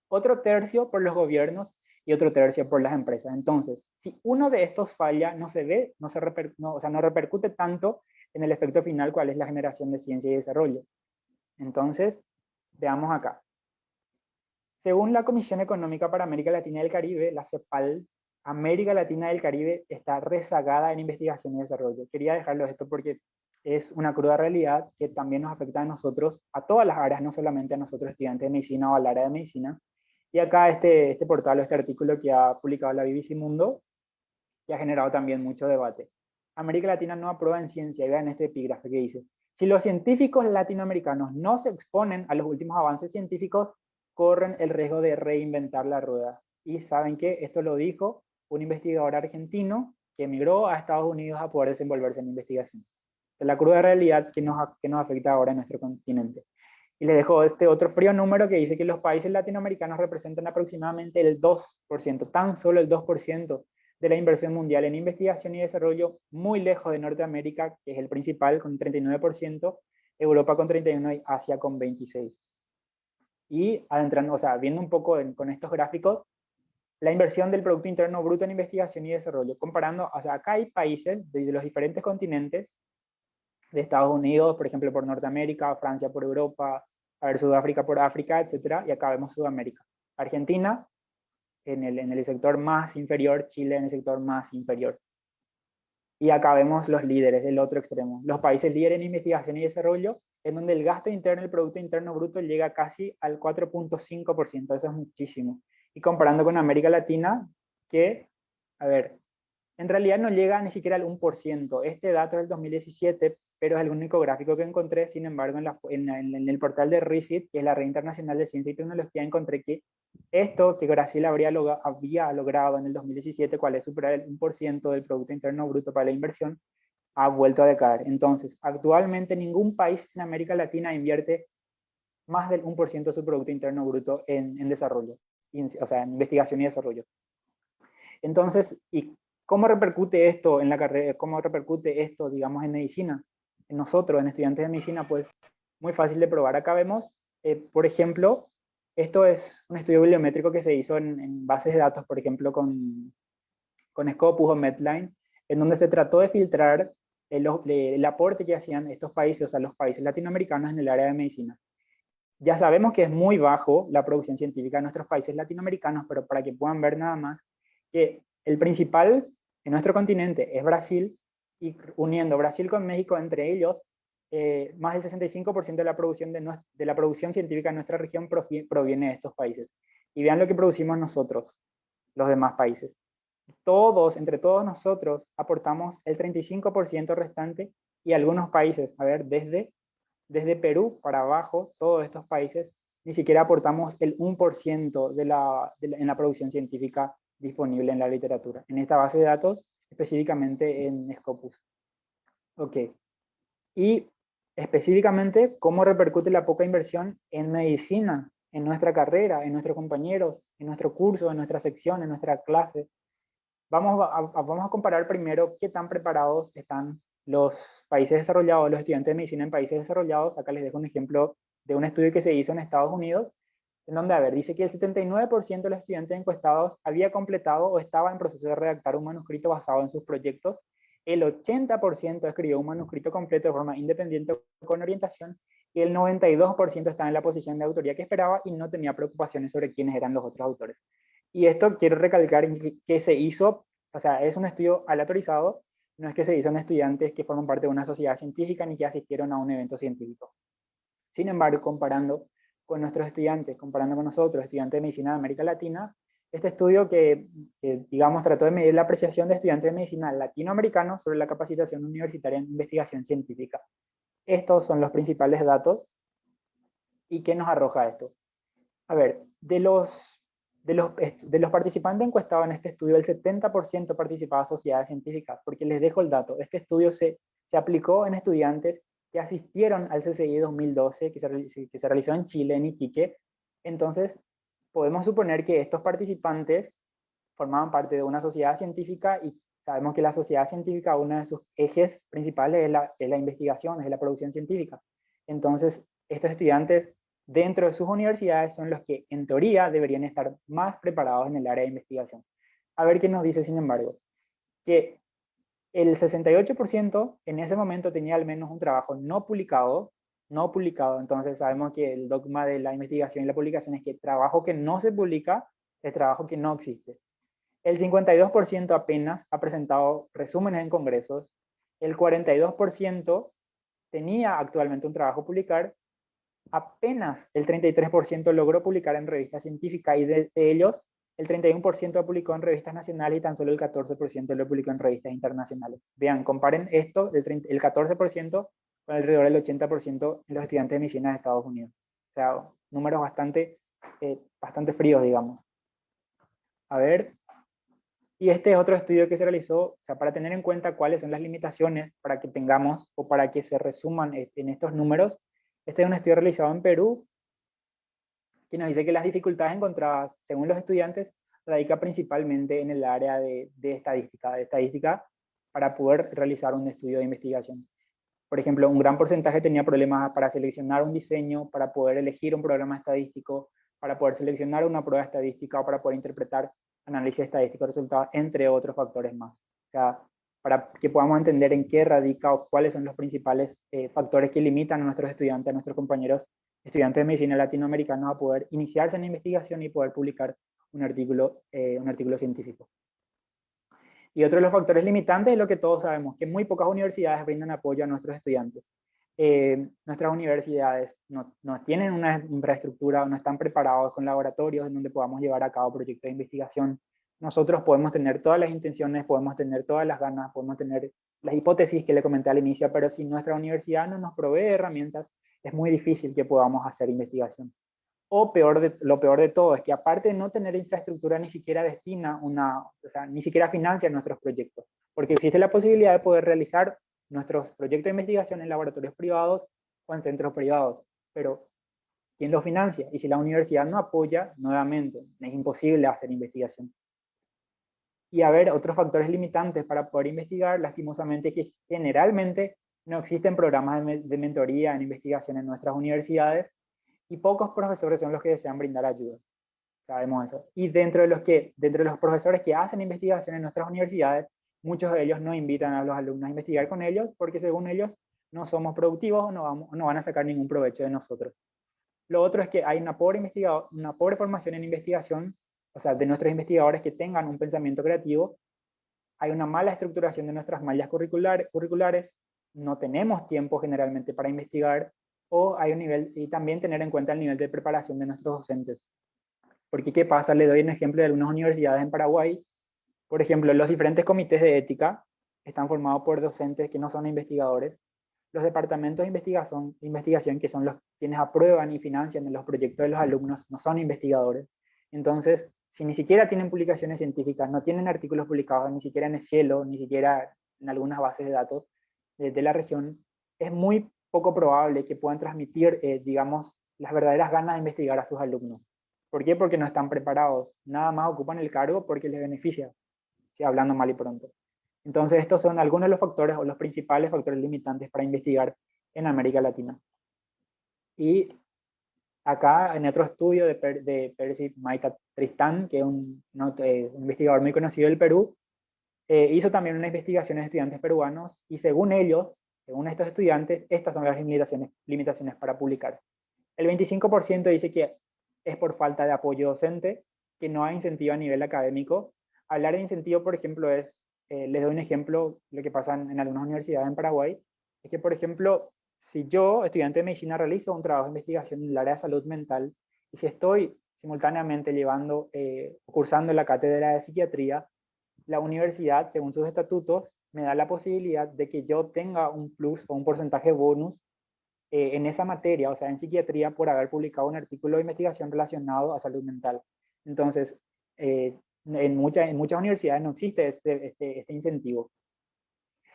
Otro tercio por los gobiernos y otro tercio por las empresas. Entonces, si uno de estos falla, no repercute tanto en el efecto final, cuál es la generación de ciencia y desarrollo. Entonces, veamos acá. Según la Comisión Económica para América Latina y el Caribe, la CEPAL, América Latina y el Caribe está rezagada en investigación y desarrollo. Quería dejarlo esto porque es una cruda realidad que también nos afecta a nosotros, a todas las áreas, no solamente a nosotros estudiantes de medicina o al área de medicina. Y acá este portal, este artículo que ha publicado la BBC Mundo, que ha generado también mucho debate. América Latina no aprueba en ciencia, y vean este epígrafe que dice: si los científicos latinoamericanos no se exponen a los últimos avances científicos, corren el riesgo de reinventar la rueda. Y saben que esto lo dijo un investigador argentino que emigró a Estados Unidos a poder desenvolverse en investigación. Es la cruda realidad que nos afecta ahora en nuestro continente. Y les dejo este otro frío número que dice que los países latinoamericanos representan aproximadamente el 2%, tan solo el 2% de la inversión mundial en investigación y desarrollo, muy lejos de Norteamérica, que es el principal, con 39%, Europa con 31% y Asia con 26%. Y adentrando, o sea, viendo un poco con estos gráficos, la inversión del Producto Interno Bruto en investigación y desarrollo, comparando, o sea, acá hay países de los diferentes continentes, de Estados Unidos, por ejemplo, por Norteamérica, Francia por Europa, a ver, Sudáfrica por África, etcétera, y acá vemos Sudamérica. Argentina en el sector más inferior, Chile en el sector más inferior. Y acá vemos los líderes del otro extremo. Los países líderes en investigación y desarrollo, en donde el gasto interno, el Producto Interno Bruto, llega casi al 4.5%. Eso es muchísimo. Y comparando con América Latina, que, a ver, en realidad no llega ni siquiera al 1%. Este dato es del 2017, pero es el único gráfico que encontré. Sin embargo, en el portal de RICIT, que es la Red Internacional de Ciencia y Tecnología, encontré que esto que Brasil había logrado en el 2017, cuál es superar el 1% del Producto Interno Bruto para la inversión, ha vuelto a decaer. Entonces, actualmente ningún país en América Latina invierte más del 1% de su Producto Interno Bruto en desarrollo, o sea, en investigación y desarrollo. Entonces, ¿y cómo repercute esto en la carrera? ¿Cómo repercute esto, digamos, en medicina? En nosotros, en estudiantes de medicina, pues muy fácil de probar. Acá vemos, por ejemplo, esto es un estudio bibliométrico que se hizo en bases de datos, por ejemplo, con Scopus o Medline, en donde se trató de filtrar el aporte que hacían estos países, o sea, los países latinoamericanos en el área de medicina. Ya sabemos que es muy bajo la producción científica en nuestros países latinoamericanos, pero para que puedan ver nada más, que el principal en nuestro continente es Brasil, y uniendo Brasil con México entre ellos, más del 65% de la producción científica en nuestra región proviene de estos países. Y vean lo que producimos nosotros, los demás países. Entre todos nosotros, aportamos el 35% restante, y algunos países, a ver, desde Perú para abajo, todos estos países ni siquiera aportamos el 1% en la producción científica disponible en la literatura, en esta base de datos, específicamente en Scopus. Ok. Y específicamente, ¿cómo repercute la poca inversión en medicina, en nuestra carrera, en nuestros compañeros, en nuestro curso, en nuestra sección, en nuestra clase? Vamos a comparar primero qué tan preparados están los países desarrollados, los estudiantes de medicina en países desarrollados. Acá les dejo un ejemplo de un estudio que se hizo en Estados Unidos, en donde, a ver, dice que el 79% de los estudiantes encuestados había completado o estaba en proceso de redactar un manuscrito basado en sus proyectos. El 80% escribió un manuscrito completo de forma independiente con orientación, y el 92% estaba en la posición de autoría que esperaba y no tenía preocupaciones sobre quiénes eran los otros autores. Y esto quiero recalcar que se hizo, o sea, es un estudio aleatorizado, no es que se hizo en estudiantes que forman parte de una sociedad científica ni que asistieron a un evento científico. Sin embargo, comparando con nuestros estudiantes, comparando con nosotros, estudiantes de medicina de América Latina, este estudio que digamos, trató de medir la apreciación de estudiantes de medicina latinoamericanos sobre la capacitación universitaria en investigación científica. Estos son los principales datos. ¿Y qué nos arroja esto? A ver, de los participantes encuestados en este estudio, el 70% participaba en sociedades científicas, porque les dejo el dato. Este estudio se aplicó en estudiantes que asistieron al CCI 2012, que se realizó en Chile, en Iquique. Entonces, podemos suponer que estos participantes formaban parte de una sociedad científica, y sabemos que la sociedad científica, uno de sus ejes principales es la investigación, es la producción científica. Entonces, estos estudiantes dentro de sus universidades son los que en teoría deberían estar más preparados en el área de investigación. A ver qué nos dice, sin embargo, que el 68% en ese momento tenía al menos un trabajo no publicado. Entonces sabemos que el dogma de la investigación y la publicación es que trabajo que no se publica es trabajo que no existe. El 52% apenas ha presentado resúmenes en congresos. El 42% tenía actualmente un trabajo a publicar. Apenas el 33% logró publicar en revistas científicas, y de ellos el 31% publicó en revistas nacionales y tan solo el 14% lo publicó en revistas internacionales. Vean, comparen esto, el 14% con alrededor del 80% en los estudiantes de medicina de Estados Unidos. O sea, números bastante fríos, digamos. A ver, y este es otro estudio que se realizó, o sea, para tener en cuenta cuáles son las limitaciones para que tengamos o para que se resuman en estos números. Este es un estudio realizado en Perú, que nos dice que las dificultades encontradas, según los estudiantes, radica principalmente en el área de estadística para poder realizar un estudio de investigación. Por ejemplo, un gran porcentaje tenía problemas para seleccionar un diseño, para poder elegir un programa estadístico, para poder seleccionar una prueba estadística o para poder interpretar análisis estadístico de resultados, entre otros factores más. O sea, para que podamos entender en qué radica o cuáles son los principales factores que limitan a nuestros estudiantes, a nuestros compañeros estudiantes de medicina latinoamericanos a poder iniciarse en investigación y poder publicar un artículo científico. Y otro de los factores limitantes es lo que todos sabemos, que muy pocas universidades brindan apoyo a nuestros estudiantes. Nuestras universidades no tienen una infraestructura, no están preparados con laboratorios en donde podamos llevar a cabo proyectos de investigación. Nosotros podemos tener todas las intenciones, podemos tener todas las ganas, podemos tener las hipótesis que le comenté al inicio, pero si nuestra universidad no nos provee herramientas, es muy difícil que podamos hacer investigación. O lo peor de todo es que, aparte de no tener infraestructura, ni siquiera ni siquiera financia nuestros proyectos, porque existe la posibilidad de poder realizar nuestros proyectos de investigación en laboratorios privados o en centros privados, pero ¿quién los financia? Y si la universidad no apoya, nuevamente, es imposible hacer investigación. Y a ver, otros factores limitantes para poder investigar, lastimosamente, que generalmente no existen programas de mentoría en investigación en nuestras universidades, y pocos profesores son los que desean brindar ayuda. Sabemos eso. Y dentro de los profesores que hacen investigación en nuestras universidades, muchos de ellos no invitan a los alumnos a investigar con ellos, porque según ellos no somos productivos o no van a sacar ningún provecho de nosotros. Lo otro es que hay una pobre formación en investigación, o sea, de nuestros investigadores que tengan un pensamiento creativo. Hay una mala estructuración de nuestras mallas curriculares, no tenemos tiempo generalmente para investigar, y también tener en cuenta el nivel de preparación de nuestros docentes. Porque ¿qué pasa? Le doy un ejemplo de algunas universidades en Paraguay. Por ejemplo, los diferentes comités de ética están formados por docentes que no son investigadores. los departamentos de investigación, que son los quienes aprueban y financian los proyectos de los alumnos, no son investigadores. Entonces, si ni siquiera tienen publicaciones científicas, no tienen artículos publicados, ni siquiera en el cielo, ni siquiera en algunas bases de datos de la región, es muy poco probable que puedan transmitir, digamos, las verdaderas ganas de investigar a sus alumnos. ¿Por qué? Porque no están preparados. Nada más ocupan el cargo porque les beneficia, si hablando mal y pronto. Entonces, estos son algunos de los factores o los principales factores limitantes para investigar en América Latina. Y acá, en otro estudio de Percy Maita Tristán, que es un investigador muy conocido del Perú, hizo también una investigación en estudiantes peruanos y según ellos, según estos estudiantes, estas son las limitaciones para publicar. El 25% dice que es por falta de apoyo docente, que no hay incentivo a nivel académico. Hablar de incentivo, por ejemplo, les doy un ejemplo, lo que pasa en algunas universidades en Paraguay, es que, por ejemplo, si yo, estudiante de medicina, realizo un trabajo de investigación en el área de salud mental, y si estoy simultáneamente cursando la cátedra de psiquiatría, la universidad, según sus estatutos, me da la posibilidad de que yo tenga un plus o un porcentaje bonus en esa materia, o sea, en psiquiatría, por haber publicado un artículo de investigación relacionado a salud mental. Entonces, en muchas universidades no existe este incentivo.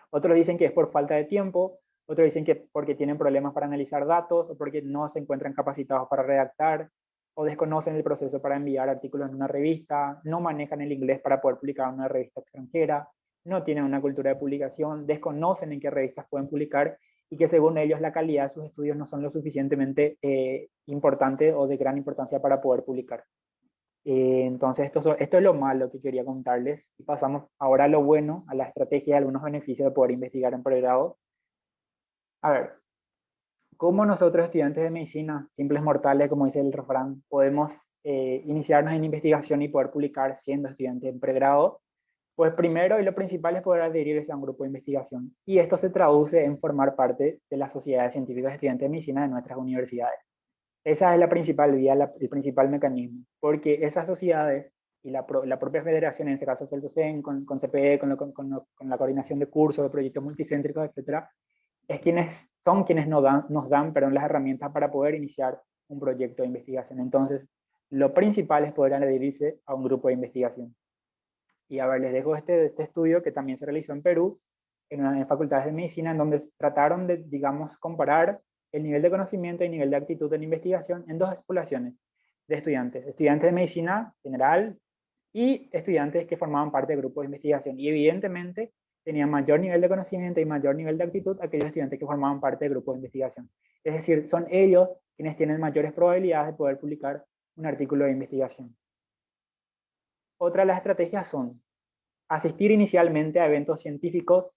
Otros dicen que es por falta de tiempo, otros dicen que porque tienen problemas para analizar datos, o porque no se encuentran capacitados para redactar, o desconocen el proceso para enviar artículos en una revista, no manejan el inglés para poder publicar en una revista extranjera, no tienen una cultura de publicación, desconocen en qué revistas pueden publicar y que según ellos la calidad de sus estudios no son lo suficientemente importante o de gran importancia para poder publicar. Entonces, esto es lo malo que quería contarles y pasamos ahora a lo bueno, a la estrategia y algunos beneficios de poder investigar en pregrado. A ver, ¿cómo nosotros estudiantes de medicina, simples mortales, como dice el refrán, podemos iniciarnos en investigación y poder publicar siendo estudiantes en pregrado? Pues primero y lo principal es poder adherirse a un grupo de investigación y esto se traduce en formar parte de las sociedades científicas de estudiantes de medicina de nuestras universidades. Esa es la principal vía, el principal mecanismo, porque esas sociedades y la propia federación, en este caso FELTOCEN, con CPE, con la coordinación de cursos, de proyectos multicéntricos, etcétera, son quienes nos dan las herramientas para poder iniciar un proyecto de investigación. Entonces, lo principal es poder adherirse a un grupo de investigación. Y a ver, les dejo este estudio que también se realizó en Perú, en facultades de medicina, en donde trataron de, digamos, comparar el nivel de conocimiento y nivel de actitud en investigación en dos poblaciones de estudiantes. Estudiantes de medicina general y estudiantes que formaban parte de grupos de investigación. Y evidentemente tenían mayor nivel de conocimiento y mayor nivel de actitud aquellos estudiantes que formaban parte de grupos de investigación. Es decir, son ellos quienes tienen mayores probabilidades de poder publicar un artículo de investigación. Otra de las estrategias son asistir inicialmente a eventos científicos.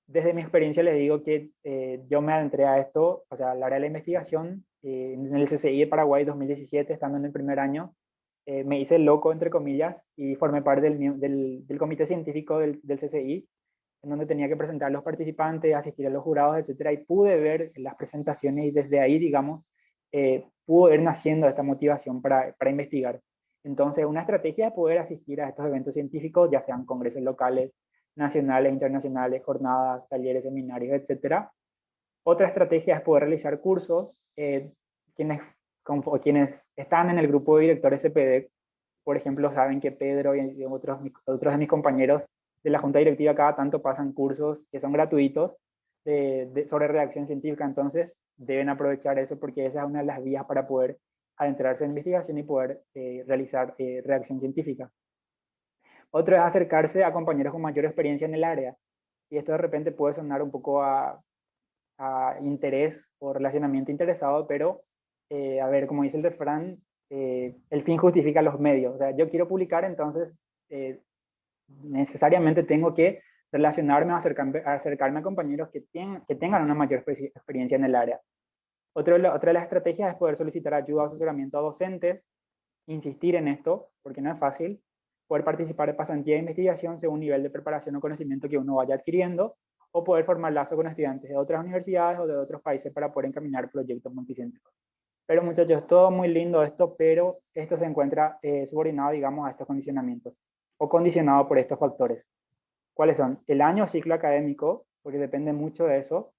Desde mi experiencia les digo que yo me adentré a esto, o sea, al área de la investigación, en el CCI de Paraguay 2017, estando en el primer año, me hice loco, entre comillas, y formé parte del comité científico del CCI, en donde tenía que presentar a los participantes, asistir a los jurados, etcétera, y pude ver las presentaciones y desde ahí, digamos, pudo ir naciendo esta motivación para investigar. Entonces, una estrategia es poder asistir a estos eventos científicos, ya sean congresos locales, nacionales, internacionales, jornadas, talleres, seminarios, etcétera. Otra estrategia es poder realizar cursos. Quienes están en el grupo de directores CPD, por ejemplo, saben que Pedro y otros de mis compañeros de la junta directiva cada tanto pasan cursos que son gratuitos sobre redacción científica, entonces deben aprovechar eso porque esa es una de las vías para poder adentrarse en investigación y poder realizar redacción científica. Otro es acercarse a compañeros con mayor experiencia en el área, y esto de repente puede sonar un poco a interés o relacionamiento interesado, pero a ver, como dice el refrán, el fin justifica los medios. O sea, yo quiero publicar, entonces necesariamente tengo que relacionarme o acercarme a compañeros que tengan una mayor experiencia en el área. Otra de las estrategias es poder solicitar ayuda o asesoramiento a docentes, insistir en esto, porque no es fácil, poder participar de pasantía de investigación según nivel de preparación o conocimiento que uno vaya adquiriendo, o poder formar lazo con estudiantes de otras universidades o de otros países para poder encaminar proyectos multicéntricos. Pero muchachos, todo muy lindo esto, pero esto se encuentra subordinado, digamos, a estos condicionamientos, o condicionado por estos factores. ¿Cuáles son? El año ciclo académico, porque depende mucho de eso,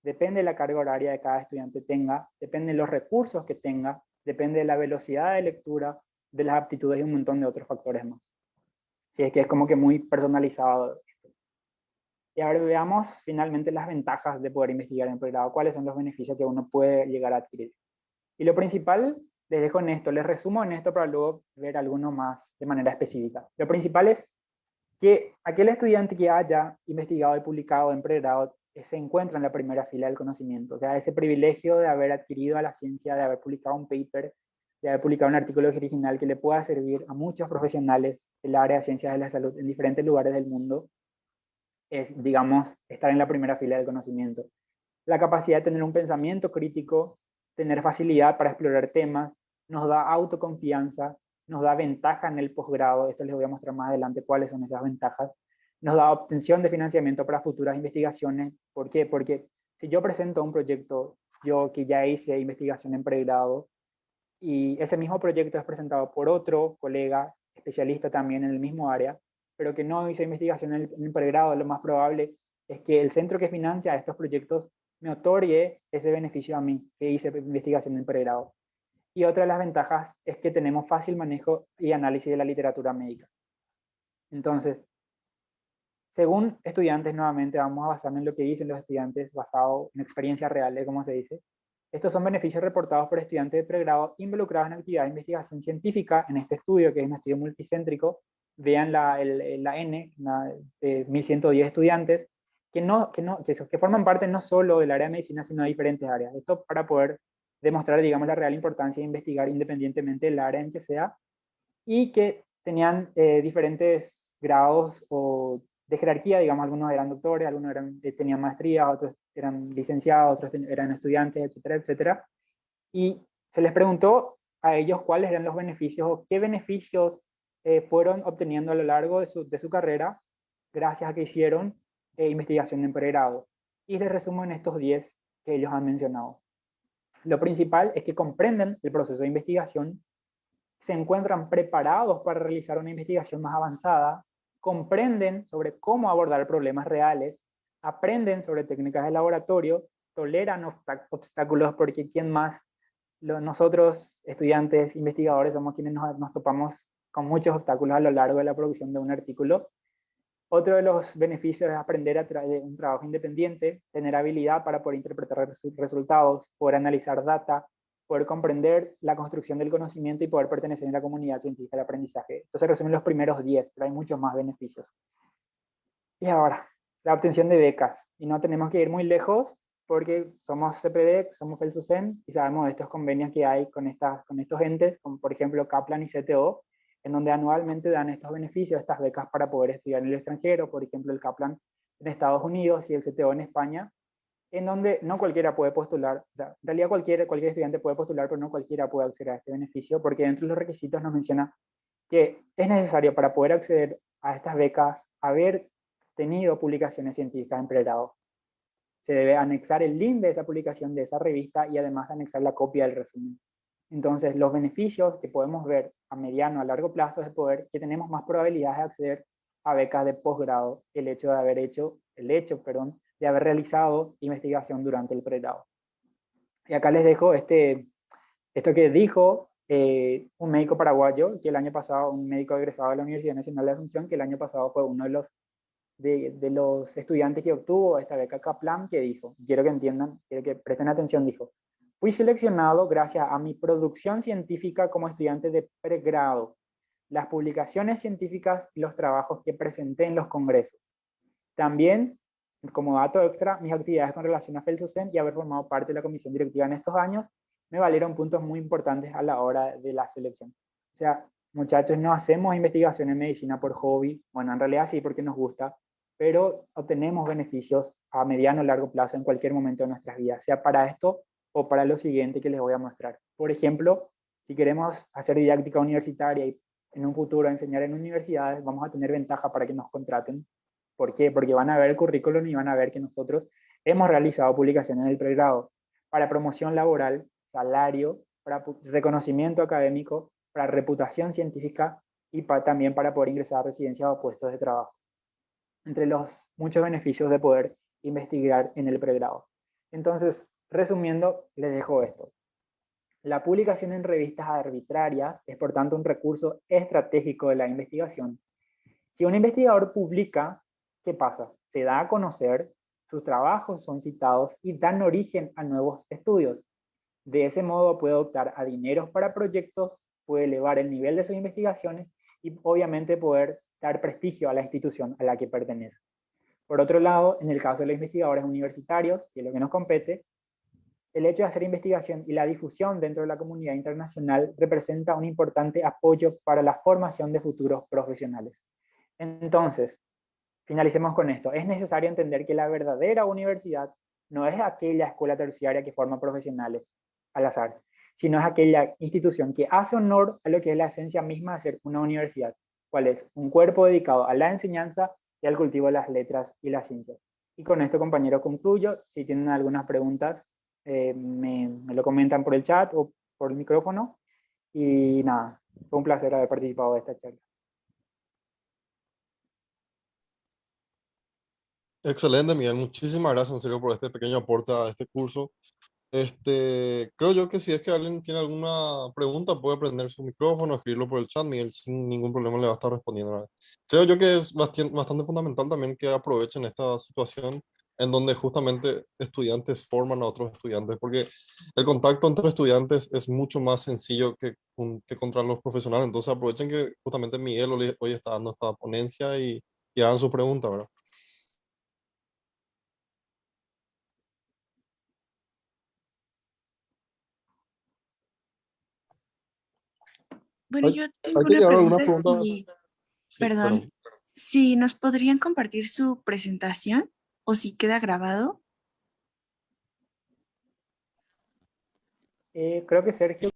depende de la carga horaria de cada estudiante tenga, depende de los recursos que tenga, depende de la velocidad de lectura, de las aptitudes y un montón de otros factores más. Sí, es que es como que muy personalizado. Y ahora veamos finalmente las ventajas de poder investigar en pregrado, cuáles son los beneficios que uno puede llegar a adquirir. Y lo principal, les dejo en esto, les resumo en esto para luego ver alguno más de manera específica. Lo principal es que aquel estudiante que haya investigado y publicado en pregrado se encuentra en la primera fila del conocimiento. O sea, ese privilegio de haber adquirido a la ciencia, de haber publicado un paper, de haber publicado un artículo original que le pueda servir a muchos profesionales del área de ciencias de la salud en diferentes lugares del mundo, es, digamos, estar en la primera fila del conocimiento. La capacidad de tener un pensamiento crítico, tener facilidad para explorar temas, nos da autoconfianza, nos da ventaja en el posgrado, esto les voy a mostrar más adelante cuáles son esas ventajas, nos da obtención de financiamiento para futuras investigaciones. ¿Por qué? Porque si yo presento un proyecto, yo que ya hice investigación en pregrado, y ese mismo proyecto es presentado por otro colega, especialista también en el mismo área, pero que no hizo investigación en el pregrado, lo más probable es que el centro que financia estos proyectos me otorgue ese beneficio a mí, que hice investigación en pregrado. Y otra de las ventajas es que tenemos fácil manejo y análisis de la literatura médica. Entonces, según estudiantes, nuevamente vamos a basarnos en lo que dicen los estudiantes, basado en experiencias reales, como se dice. Estos son beneficios reportados por estudiantes de pregrado involucrados en actividades de investigación científica en este estudio, que es un estudio multicéntrico. Vean la N, de 1110 estudiantes, que forman parte no solo del área de medicina, sino de diferentes áreas. Esto para poder demostrar, digamos, la real importancia de investigar independientemente del área en que sea, y que tenían diferentes grados o de jerarquía, digamos, algunos eran doctores, algunos tenían maestría, otros eran licenciados, otros eran estudiantes, etcétera, etcétera. Y se les preguntó a ellos cuáles eran los beneficios o qué beneficios fueron obteniendo a lo largo de su carrera gracias a que hicieron investigación en pregrado. Y les resumo en estos 10 que ellos han mencionado. Lo principal es que comprenden el proceso de investigación, se encuentran preparados para realizar una investigación más avanzada, comprenden sobre cómo abordar problemas reales, aprenden sobre técnicas de laboratorio, toleran obstáculos, porque ¿quién más? Nosotros, estudiantes, investigadores, somos quienes nos topamos con muchos obstáculos a lo largo de la producción de un artículo. Otro de los beneficios es aprender a través de un trabajo independiente, tener habilidad para poder interpretar resultados, poder analizar data, poder comprender la construcción del conocimiento y poder pertenecer a la comunidad científica del aprendizaje. Entonces resumen los primeros 10, pero hay muchos más beneficios. Y ahora, la obtención de becas. Y no tenemos que ir muy lejos porque somos CPD, somos FELSUCEN y sabemos de estos convenios que hay con estos entes, como por ejemplo Kaplan y CTO, en donde anualmente dan estos beneficios, estas becas para poder estudiar en el extranjero, por ejemplo el Kaplan en Estados Unidos y el CTO en España, en donde no cualquiera puede postular, o sea, en realidad cualquier estudiante puede postular, pero no cualquiera puede acceder a este beneficio, porque dentro de los requisitos nos menciona que es necesario para poder acceder a estas becas haber tenido publicaciones científicas en pregrado. Se debe anexar el link de esa publicación, de esa revista, y además anexar la copia del resumen. Entonces, los beneficios que podemos ver a mediano, a largo plazo, es poder que tenemos más probabilidades de acceder a becas de posgrado, el hecho de haber realizado investigación durante el pregrado. Y acá les dejo esto que dijo un médico paraguayo, que el año pasado, un médico egresado de la Universidad Nacional de Asunción, que el año pasado fue uno de los estudiantes que obtuvo esta beca Kaplan, que dijo, quiero que entiendan, quiero que presten atención, dijo: fui seleccionado gracias a mi producción científica como estudiante de pregrado, las publicaciones científicas y los trabajos que presenté en los congresos. También, como dato extra, mis actividades con relación a FELSUCEN y haber formado parte de la comisión directiva en estos años me valieron puntos muy importantes a la hora de la selección. O sea, muchachos, no hacemos investigación en medicina por hobby, bueno, en realidad sí, porque nos gusta, pero obtenemos beneficios a mediano o largo plazo en cualquier momento de nuestras vidas, sea para esto o para lo siguiente que les voy a mostrar. Por ejemplo, si queremos hacer didáctica universitaria y en un futuro enseñar en universidades, vamos a tener ventaja para que nos contraten. ¿Por qué? Porque van a ver el currículum y van a ver que nosotros hemos realizado publicaciones en el pregrado para promoción laboral, salario, para reconocimiento académico, para reputación científica y también para poder ingresar a residencias o puestos de trabajo. Entre los muchos beneficios de poder investigar en el pregrado. Entonces, resumiendo, les dejo esto. La publicación en revistas arbitrarias es, por tanto, un recurso estratégico de la investigación. Si un investigador publica, ¿qué pasa? Se da a conocer, sus trabajos son citados y dan origen a nuevos estudios. De ese modo puede optar a dineros para proyectos, puede elevar el nivel de sus investigaciones y obviamente poder dar prestigio a la institución a la que pertenece. Por otro lado, en el caso de los investigadores universitarios, que es lo que nos compete, el hecho de hacer investigación y la difusión dentro de la comunidad internacional representa un importante apoyo para la formación de futuros profesionales. Entonces, finalicemos con esto. Es necesario entender que la verdadera universidad no es aquella escuela terciaria que forma profesionales al azar, sino es aquella institución que hace honor a lo que es la esencia misma de ser una universidad, cual es un cuerpo dedicado a la enseñanza y al cultivo de las letras y las ciencias. Y con esto, compañeros, concluyo. Si tienen algunas preguntas, me lo comentan por el chat o por el micrófono. Y nada, fue un placer haber participado de esta charla. Excelente, Miguel. Muchísimas gracias en serio por este pequeño aporte a este curso. Creo yo que si es que alguien tiene alguna pregunta, puede prender su micrófono, escribirlo por el chat. Miguel sin ningún problema le va a estar respondiendo, ¿verdad? Creo yo que es bastante fundamental también que aprovechen esta situación en donde justamente estudiantes forman a otros estudiantes, porque el contacto entre estudiantes es mucho más sencillo que contra los profesionales. Entonces aprovechen que justamente Miguel hoy está dando esta ponencia y hagan sus preguntas, ¿verdad? Bueno, Hay, yo hay tengo que una llevar algunas pregunta, preguntas. si, Sí, perdón, perdón. si nos podrían compartir su presentación o si queda grabado. Creo que Sergio